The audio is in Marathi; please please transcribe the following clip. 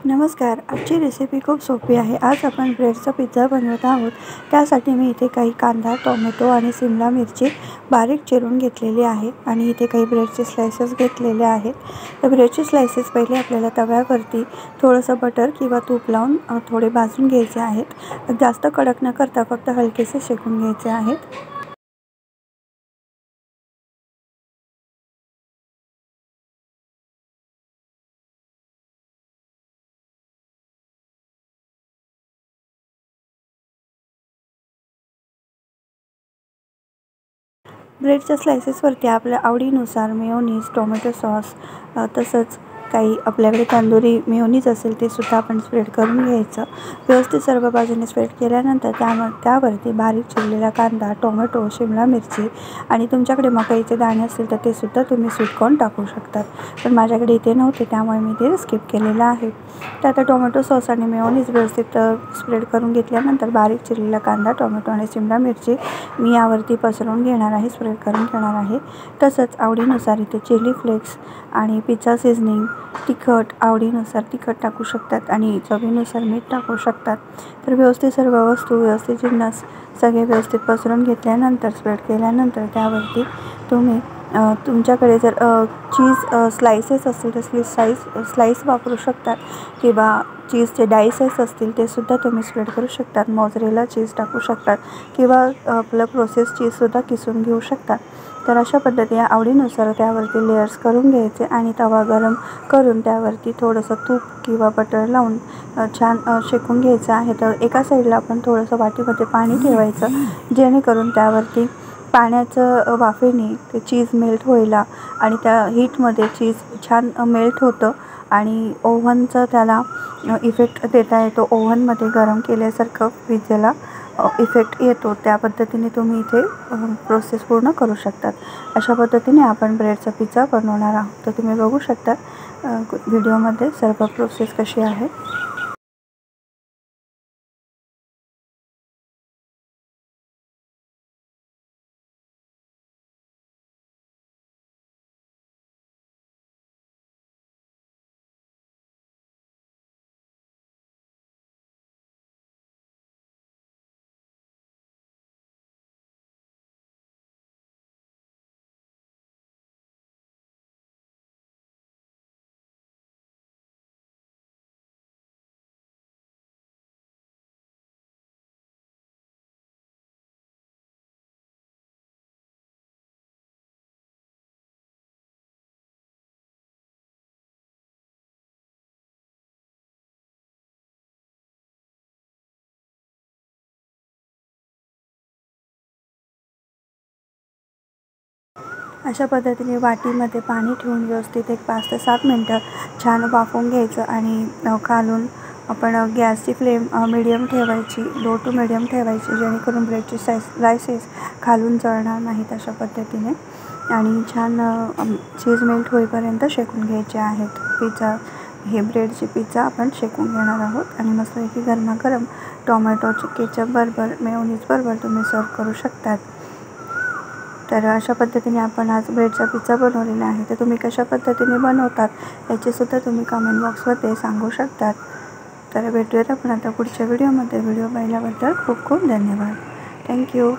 नमस्कार. आजची रेसिपी खूप सोपी आहे. आज आपण ब्रेडचा पिझ्झा बनवत आहोत. त्यासाठी मी इथे काही कांदा, टोमॅटो आणि सिमला मिरची बारीक चिरून घेतलेली आहे आणि इथे काही ब्रेडचे स्लाइसेस घेतलेले आहेत. तर ब्रेडचे स्लाइसेस पहिले आपल्याला तव्यावरती थोडंसं बटर किंवा तूप लावून थोडे भाजून घ्यायचे आहेत. जास्त कडक न करता फक्त हलकेसे शेकून घ्यायचे आहेत. ब्रेडच्या स्लाइसेसवरती आपल्या आवडीनुसार मेयोनीज, टोमॅटो सॉस तसंच काही आपल्याकडे तंदुरी मेयोनीज असेल ते सुद्धा आपण स्प्रेड करून घ्यायचं. व्यवस्थित सर्व बाजूने स्प्रेड केल्यानंतर त्यावरती बारीक चिरलेला कांदा, टोमॅटो, शिमला मिरची आणि तुमच्याकडे मकईचे दाणे असतील तर ते सुद्धा तुम्ही स्वीट कॉर्न टाकू शकतात. पण माझ्याकडे इथे नव्हते त्यामुळे मी ते स्किप केलेलं आहे. तर आता टोमॅटो सॉस आणि मेयोनीज व्यवस्थित स्प्रेड करून घेतल्यानंतर बारीक चिरलेला कांदा, टोमॅटो आणि शिमला मिरची मी यावरती पसरवून घेणार आहे, स्प्रेड करून घेणार आहे. तसंच आवडीनुसार इथे चिली फ्लेक्स आणि पिझ्झा सीझनिंग, तिखट आवडीनुसार तिखट टाकू शकतात आणि चवीनुसार मीठ टाकू शकतात. तर व्यवस्थित सर्व वस्तू व्यवस्थित जिन्नस सगळे व्यवस्थित पसरून घेतल्यानंतर स्प्रेड केल्यानंतर त्यावरती तुम्ही तुमच्याकडे जर चीज स्लाइसेस असतील तर स्लाइस वापरू शकतात किंवा चीजचे डायसेस असतील ते सुद्धा तुम्ही स्प्रेड करू शकतात. मोझरेला चीज टाकू शकतात किंवा आपलं प्रोसेस चीजसुद्धा किसून घेऊ शकतात. तर अशा पद्धतीने आवडीनुसार त्यावरती लेयर्स करून घ्यायचे आणि तवा गरम करून त्यावरती थोडंसं तूप किंवा बटर लावून छान शेकून घ्यायचं आहे. तर एका साईडला आपण थोडंसं वाटीमध्ये पाणी ठेवायचं जेणेकरून त्यावरती पाण्याचं वाफेने ते चीज मेल्ट व्हायला आणि त्या हीटमध्ये चीज छान मेल्ट होतं आणि ओव्हनचं त्याला इफेक्ट देता येतो. ओव्हनमध्ये गरम केल्यासारखं पिझ्झाला इफेक्ट येतो. त्या पद्धतीने तुम्ही इथे प्रोसेस पूर्ण करू शकतात. अशा पद्धतीने आपण ब्रेडचा पिझ्झा बनवणार आहोत. तर तुम्ही बघू शकता व्हिडिओमध्ये सर्व प्रोसेस कशी आहे. अशा पद्धतीने वाटीमध्ये पाणी ठेवून व्यवस्थित एक 5 ते 7 मिनटं छान वाफवून घ्यायचं आणि खालून आपण गॅसची फ्लेम मीडियम ठेवायची, लो टू मीडियम ठेवायची जेणेकरून ब्रेडची स्लाइसेस खालून जळणार नाहीत. अशा पद्धतीने आणि छान चीज मेल्ट होईपर्यंत शेकून घ्यायचे आहेत. हे ब्रेडचे पिझ्झा आपण शेकून घेणार आहोत आणि मस्तपैकी गरमागरम टोमॅटोचे केचप बरोबर मेयोनीज बरोबर तुम्ही सर्व करू शकतात. तर अशा पद्धतीने आपण आज ब्रेडचा पिझ्झा बनवलेला आहे. तर तुम्ही कशा पद्धतीने बनवतात याचेसुद्धा तुम्ही कमेंट बॉक्समध्ये सांगू शकतात. तर भेटूयात आपण आता पुढच्या व्हिडिओमध्ये. व्हिडिओ पाहिल्याबद्दल खूप खूप धन्यवाद. थँक्यू.